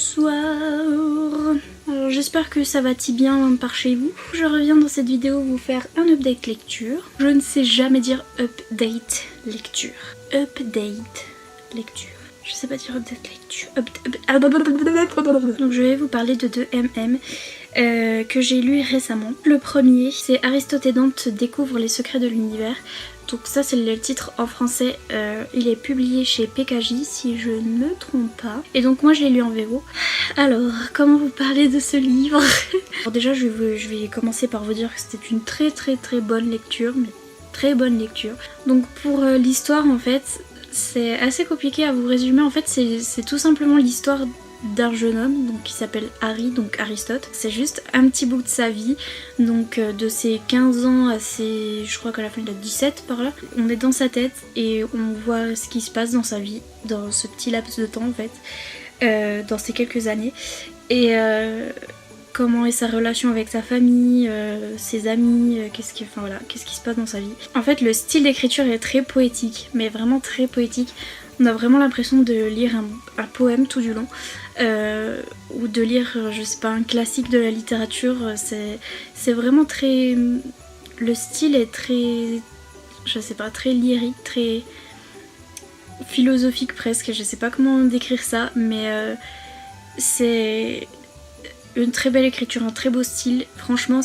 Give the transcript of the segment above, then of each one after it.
Bonsoir. Alors j'espère que ça va bien par chez vous. Je reviens dans cette vidéo vous faire un update lecture. Je ne sais jamais dire update lecture. Update lecture. Je sais pas dire update lecture. Donc je vais vous parler de deux MM que j'ai lus récemment. Le premier c'est Aristote et Dante découvrent les secrets de l'univers. Donc ça c'est le titre en français, il est publié chez PKJ si je ne me trompe pas. Et donc moi je l'ai lu en VO. Alors comment vous parler de ce livre? Alors déjà je vais commencer par vous dire que c'était une très bonne lecture, mais très bonne lecture. Donc pour l'histoire en fait c'est assez compliqué à vous résumer. En fait c'est tout simplement l'histoire d'un jeune homme donc, qui s'appelle Harry, donc Aristote. C'est juste un petit bout de sa vie, donc de ses 15 ans à ses... je crois qu'à la fin il a 17 par là. On est dans sa tête et on voit ce qui se passe dans sa vie, dans ce petit laps de temps en fait, dans ces quelques années. Et comment est sa relation avec sa famille, ses amis, qu'est-ce qui se passe dans sa vie. En fait le style d'écriture est très poétique, mais vraiment très poétique. On a vraiment l'impression de lire un poème tout du long, ou de lire, je sais pas, un classique de la littérature. C'est vraiment très... Le style est très... je sais pas, très lyrique, très philosophique presque. Je sais pas comment décrire ça, mais c'est une très belle écriture, un très beau style. Franchement,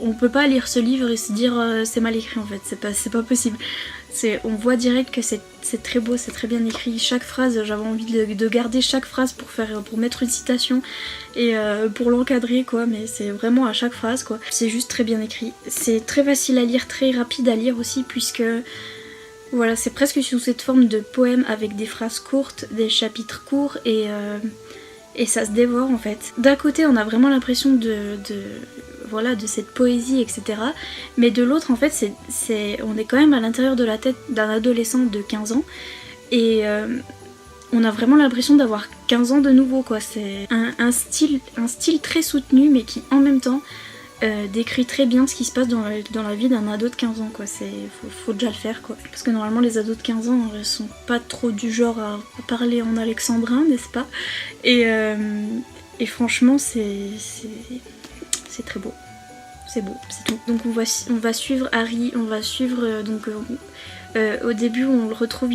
on peut pas lire ce livre et se dire c'est mal écrit en fait, c'est pas possible. On voit direct que c'est très beau, c'est très bien écrit. Chaque phrase, j'avais envie de garder chaque phrase pour mettre une citation et pour l'encadrer quoi, mais c'est vraiment à chaque phrase quoi. C'est juste très bien écrit. C'est très facile à lire, très rapide à lire aussi puisque voilà, c'est presque sous cette forme de poème avec des phrases courtes, des chapitres courts et ça se dévore en fait. D'un côté on a vraiment l'impression de cette poésie etc. Mais de l'autre en fait on est quand même à l'intérieur de la tête d'un adolescent de 15 ans et on a vraiment l'impression d'avoir 15 ans de nouveau quoi. C'est un style très soutenu mais qui en même temps décrit très bien ce qui se passe dans la vie d'un ado de 15 ans quoi. Faut déjà le faire quoi. Parce que normalement les ados de 15 ans sont pas trop du genre à parler en alexandrin, n'est-ce pas? Et franchement c'est très beau. C'est beau, c'est tout. Donc on va suivre Harry, on va suivre au début on le retrouve,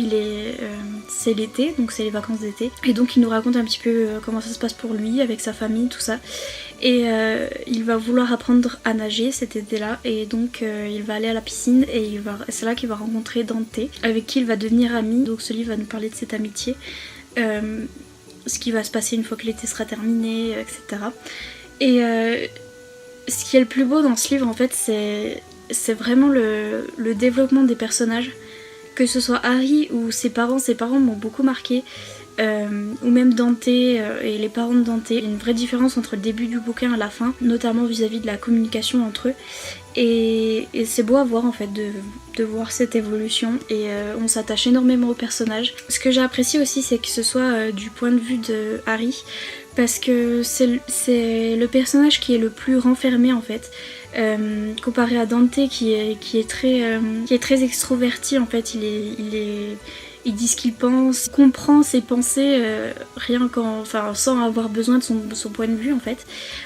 c'est l'été, donc c'est les vacances d'été. Et donc il nous raconte un petit peu comment ça se passe pour lui, avec sa famille, tout ça. Et il va vouloir apprendre à nager cet été-là. Et donc il va aller à la piscine et c'est là qu'il va rencontrer Dante, avec qui il va devenir ami. Donc ce livre va nous parler de cette amitié. Ce qui va se passer une fois que l'été sera terminé, etc. Et ce qui est le plus beau dans ce livre en fait c'est vraiment le développement des personnages, que ce soit Harry ou ses parents m'ont beaucoup marqué, ou même Dante et les parents de Dante. Il y a une vraie différence entre le début du bouquin et la fin, notamment vis-à-vis de la communication entre eux. Et c'est beau à voir en fait de voir cette évolution et on s'attache énormément aux personnages. Ce que j'ai apprécié aussi c'est que ce soit du point de vue de Harry, parce que c'est le personnage qui est le plus renfermé en fait, comparé à Dante qui est très extroverti en fait. Il dit ce qu'il pense, comprend ses pensées sans avoir besoin de son point de vue en fait.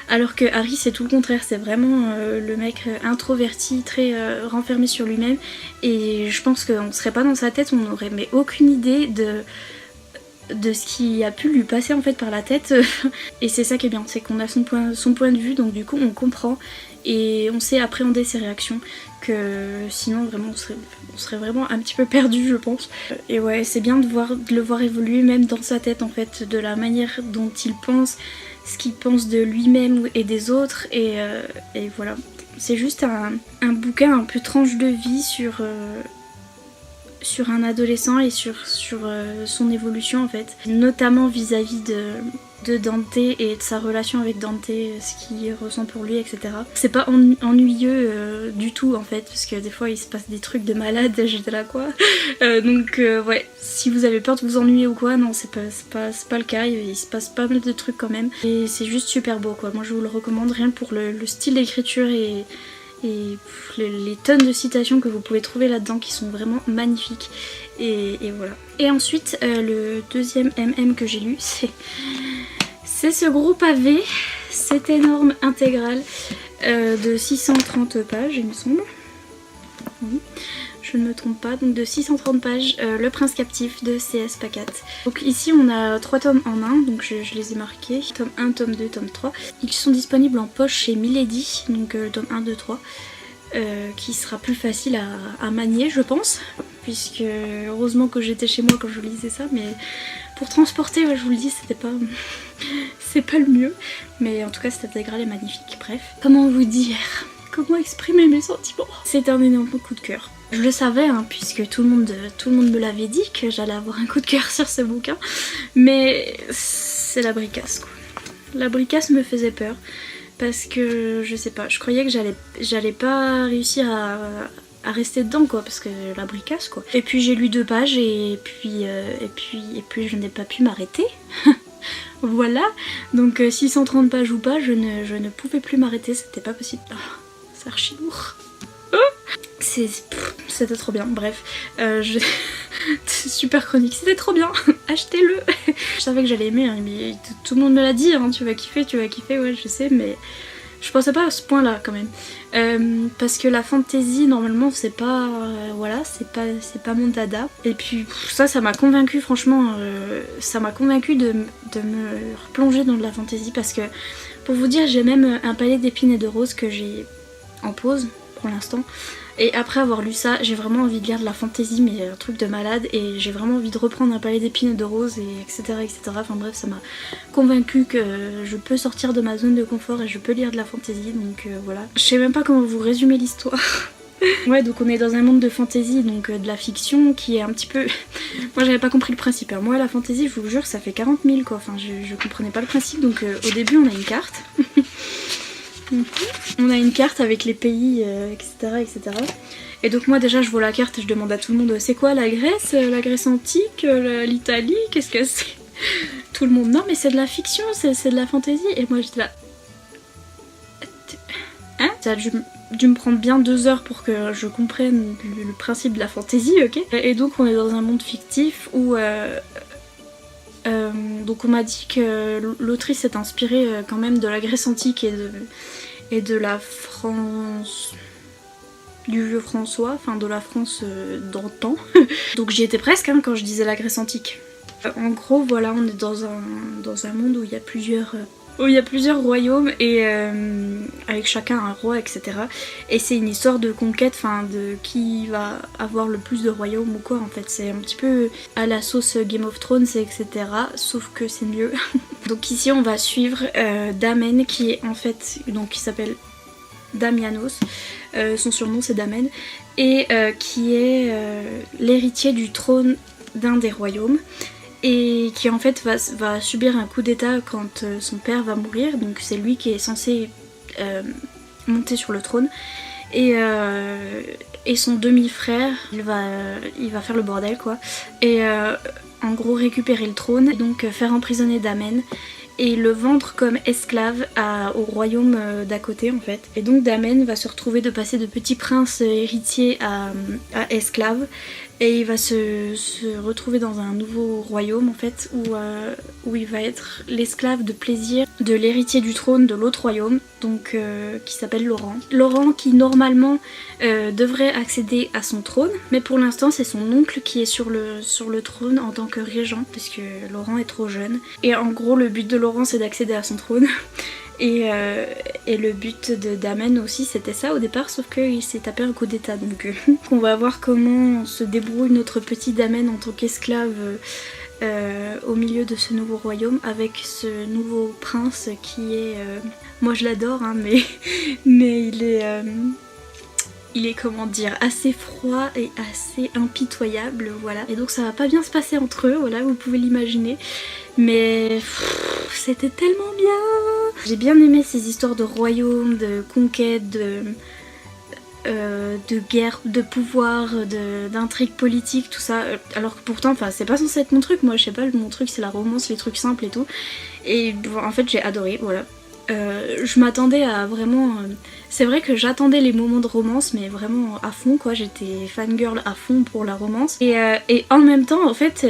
Alors que Harry c'est tout le contraire, c'est vraiment le mec introverti, très renfermé sur lui-même. Et je pense qu'on ne serait pas dans sa tête, on n'aurait mais aucune idée de ce qui a pu lui passer en fait par la tête. Et c'est ça qui est bien, c'est qu'on a son point de vue, donc du coup on comprend et on sait appréhender ses réactions, que sinon vraiment on serait vraiment un petit peu perdu je pense. Et ouais, c'est bien de le voir évoluer même dans sa tête en fait, de la manière dont il pense, ce qu'il pense de lui-même et des autres. Et voilà, c'est juste un bouquin un peu tranche de vie sur un adolescent et sur son évolution en fait, notamment vis-à-vis de Dante et de sa relation avec Dante, ce qu'il ressent pour lui, etc. C'est pas ennuyeux du tout en fait, parce que des fois il se passe des trucs de malade, j'étais là quoi. Donc ouais, si vous avez peur de vous ennuyer ou quoi, non c'est pas le cas, il se passe pas mal de trucs quand même. Et c'est juste super beau quoi, moi je vous le recommande rien que pour le style d'écriture et les tonnes de citations que vous pouvez trouver là-dedans qui sont vraiment magnifiques. Et voilà. Et ensuite le deuxième MM que j'ai lu C'est ce gros pavé, cette énorme intégrale de 630 pages il me semble. Oui, je ne me trompe pas, donc de 630 pages, Le Prince Captif de C.S. Pacat. Donc ici on a 3 tomes en un, donc je les ai marqués, tome 1, tome 2, tome 3. Ils sont disponibles en poche chez Milady, donc tome 1, 2, 3. Qui sera plus facile à manier je pense, puisque heureusement que j'étais chez moi quand je lisais ça, mais pour transporter, ouais, je vous le dis, c'était pas c'est pas le mieux, mais en tout cas cette intégrale est magnifique. Bref, comment vous dire, comment exprimer mes sentiments, c'est un énorme coup de cœur. Je le savais hein, puisque tout le monde me l'avait dit que j'allais avoir un coup de cœur sur ce bouquin, mais c'est la bricasse quoi. La bricasse me faisait peur. Parce que je sais pas, je croyais que j'allais pas réussir à rester dedans quoi, parce que la bricasse quoi. Et puis j'ai lu 2 pages et puis je n'ai pas pu m'arrêter. Voilà, donc 630 pages ou pas, je ne pouvais plus m'arrêter, c'était pas possible. Oh, c'est archi lourd. C'était trop bien, bref. Super chronique, c'était trop bien, achetez-le. Je savais que j'allais aimer, hein, mais tout le monde me l'a dit, hein, tu vas kiffer, ouais je sais, mais je pensais pas à ce point là quand même. Parce que la fantasy normalement c'est pas, voilà, c'est pas mon dada. Et puis ça m'a convaincue franchement, ça m'a convaincue de me replonger dans de la fantasy. Parce que pour vous dire, j'ai même un palais d'épines et de roses que j'ai en pause pour l'instant. Et après avoir lu ça, j'ai vraiment envie de lire de la fantasy, mais un truc de malade, et j'ai vraiment envie de reprendre un palais d'épines et de roses, et etc. Enfin bref, ça m'a convaincue que je peux sortir de ma zone de confort et je peux lire de la fantasy, donc voilà. Je sais même pas comment vous résumer l'histoire. Ouais, donc on est dans un monde de fantasy, donc de la fiction, qui est un petit peu... Moi j'avais pas compris le principe, hein. Moi la fantasy, je vous jure, ça fait 40 000 quoi, enfin je comprenais pas le principe, donc au début on a une carte. On a une carte avec les pays, etc. Et donc moi déjà je vois la carte et je demande à tout le monde c'est quoi la Grèce antique, l'Italie, qu'est-ce que c'est? Tout le monde non mais c'est de la fiction, c'est de la fantaisie. Et moi j'étais là... Hein? Ça a dû me prendre bien 2 heures pour que je comprenne le principe de la fantaisie, ok? Et donc on est dans un monde fictif où... donc on m'a dit que l'autrice s'est inspirée quand même de la Grèce antique et de la France... du vieux François, enfin de la France d'antan. Donc j'y étais presque hein, quand je disais la Grèce antique. En gros voilà, on est dans un monde où il y a plusieurs royaumes et avec chacun un roi, etc. Et c'est une histoire de conquête, enfin de qui va avoir le plus de royaumes ou quoi en fait. C'est un petit peu à la sauce Game of Thrones, etc. Sauf que c'est mieux. Donc ici on va suivre Damen qui est en fait, donc qui s'appelle Damianos, son surnom c'est Damen, et qui est l'héritier du trône d'un des royaumes. Et qui en fait va subir un coup d'état quand son père va mourir, donc c'est lui qui est censé monter sur le trône. Et son demi-frère, il va faire le bordel quoi. Et en gros récupérer le trône, et donc faire emprisonner Damen et le vendre comme esclave au royaume d'à côté en fait. Et donc Damen va se retrouver de passer de petit prince héritier à esclave. Et il va se retrouver dans un nouveau royaume en fait où il va être l'esclave de plaisir de l'héritier du trône de l'autre royaume, donc qui s'appelle Laurent. Laurent qui normalement devrait accéder à son trône, mais pour l'instant c'est son oncle qui est sur le trône en tant que régent, parce que Laurent est trop jeune. Et en gros le but de Laurent c'est d'accéder à son trône. Et le but de Damen aussi c'était ça au départ, sauf qu'il s'est tapé un coup d'état, donc on va voir comment se débrouille notre petit Damen en tant qu'esclave au milieu de ce nouveau royaume avec ce nouveau prince qui est... moi je l'adore hein, mais il est comment dire, assez froid et assez impitoyable, voilà. Et donc ça va pas bien se passer entre eux, voilà, vous pouvez l'imaginer. Mais c'était tellement bien. J'ai bien aimé ces histoires de royaume, de conquête, de guerre, de pouvoir, d'intrigue politique, tout ça. Alors que pourtant, enfin, c'est pas censé être mon truc. Moi, je sais pas, mon truc c'est la romance, les trucs simples et tout. Et bon, en fait, j'ai adoré, voilà. Je m'attendais à vraiment... c'est vrai que j'attendais les moments de romance, mais vraiment à fond quoi, j'étais fangirl à fond pour la romance. Et en même temps, en fait,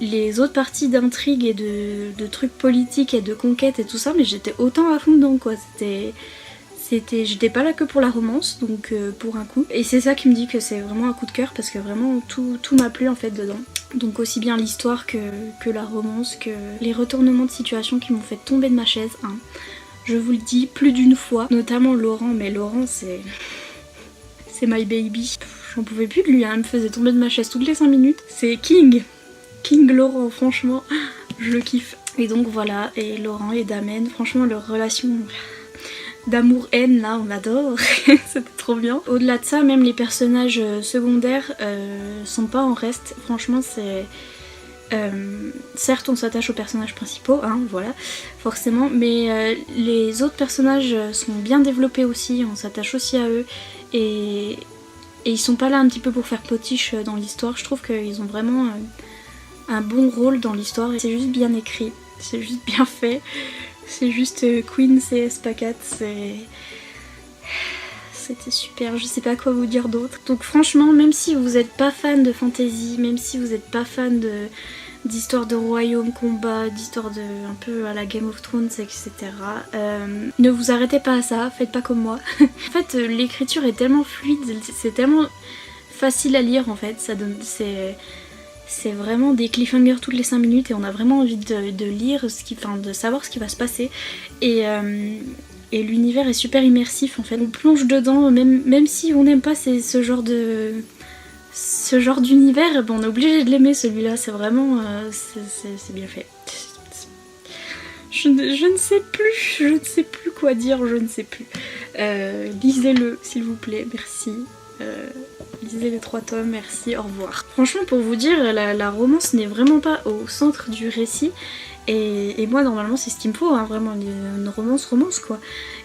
les autres parties d'intrigue et de trucs politiques et de conquête et tout ça, mais j'étais autant à fond dedans quoi, j'étais pas là que pour la romance, donc pour un coup. Et c'est ça qui me dit que c'est vraiment un coup de cœur, parce que vraiment tout m'a plu en fait dedans. Donc aussi bien l'histoire que la romance, que les retournements de situation qui m'ont fait tomber de ma chaise, hein. Je vous le dis plus d'une fois, notamment Laurent, mais Laurent c'est my baby. J'en pouvais plus de lui, hein. Il me faisait tomber de ma chaise toutes les 5 minutes. C'est King Laurent, franchement, je le kiffe. Et donc voilà, et Laurent et Damen, franchement leur relation d'amour-haine là, on adore, c'était trop bien. Au-delà de ça, même les personnages secondaires sont pas en reste, franchement c'est... certes on s'attache aux personnages principaux, hein, voilà, forcément, mais les autres personnages sont bien développés aussi, on s'attache aussi à eux, et ils sont pas là un petit peu pour faire potiche dans l'histoire, je trouve qu'ils ont vraiment un bon rôle dans l'histoire, et c'est juste bien écrit, c'est juste bien fait. C'est juste Queen CS Pacat, c'était super, je sais pas quoi vous dire d'autre. Donc franchement, même si vous êtes pas fan de fantasy, même si vous êtes pas fan d'histoire de royaume, combat, d'histoire de un peu à la Game of Thrones, etc. Ne vous arrêtez pas à ça, faites pas comme moi. En fait, l'écriture est tellement fluide, c'est tellement facile à lire en fait, ça donne... C'est vraiment des cliffhangers toutes les 5 minutes et on a vraiment envie de lire, de savoir ce qui va se passer. Et l'univers est super immersif en fait. On plonge dedans, même si on n'aime pas ce genre d'univers, ben on est obligé de l'aimer celui-là. C'est vraiment... c'est bien fait. Je ne sais plus quoi dire, je ne sais plus. Lisez-le s'il vous plaît, merci. Lisez les 3 tomes, merci, au revoir. Franchement, pour vous dire, la romance n'est vraiment pas au centre du récit. Et moi, normalement, c'est ce qu'il me faut, hein, vraiment, une romance quoi.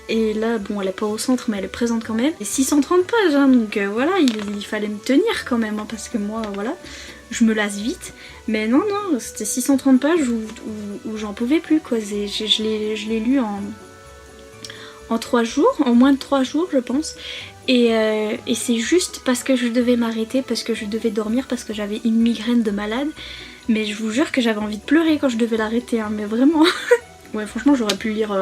Et là, bon, elle est pas au centre, mais elle est présente quand même. Et 630 pages, hein, donc voilà, il fallait me tenir quand même, hein, parce que moi, voilà, je me lasse vite. Mais non, c'était 630 pages où j'en pouvais plus, quoi. Je l'ai lu en 3 jours, en moins de 3 jours, je pense. Et c'est juste parce que je devais m'arrêter, parce que je devais dormir, parce que j'avais une migraine de malade. Mais je vous jure que j'avais envie de pleurer quand je devais l'arrêter, hein, mais vraiment. Ouais, franchement, j'aurais pu le lire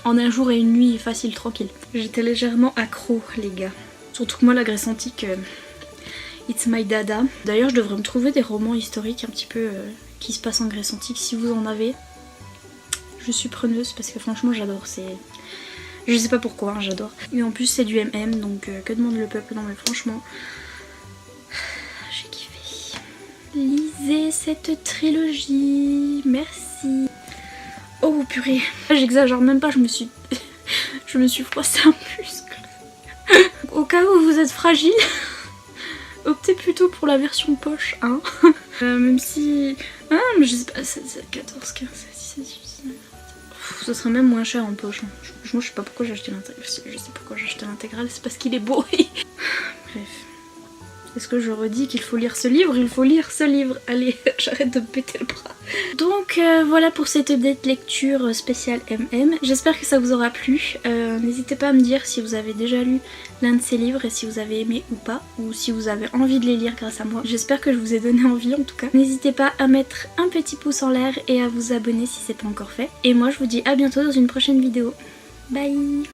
en un jour et une nuit, facile, tranquille. J'étais légèrement accro, les gars. Surtout que moi, la Grèce antique, it's my dada. D'ailleurs, je devrais me trouver des romans historiques un petit peu qui se passent en Grèce antique, si vous en avez. Je suis preneuse, parce que franchement, j'adore, c'est... Je sais pas pourquoi, hein, j'adore. Et en plus c'est du MM, donc que demande le peuple? Non mais franchement, j'ai kiffé. Lisez cette trilogie, merci. Oh purée, j'exagère même pas, je me suis froissé un muscle. Au cas où vous êtes fragile, optez plutôt pour la version poche, hein. Même si... Ah mais je sais pas, 7, 14, 15, 16, 17, 18... Ce serait même moins cher en poche. Franchement, je sais pas pourquoi j'ai acheté l'intégrale. Je sais pourquoi j'ai acheté l'intégrale, c'est parce qu'il est beau. Bref. Est-ce que je redis qu'il faut lire ce livre? Il faut lire ce livre. Allez, j'arrête de me péter le bras. Donc voilà pour cette update lecture spéciale MM. J'espère que ça vous aura plu. N'hésitez pas à me dire si vous avez déjà lu l'un de ces livres et si vous avez aimé ou pas, ou si vous avez envie de les lire grâce à moi. J'espère que je vous ai donné envie en tout cas. N'hésitez pas à mettre un petit pouce en l'air et à vous abonner si c'est pas encore fait. Et moi je vous dis à bientôt dans une prochaine vidéo. Bye!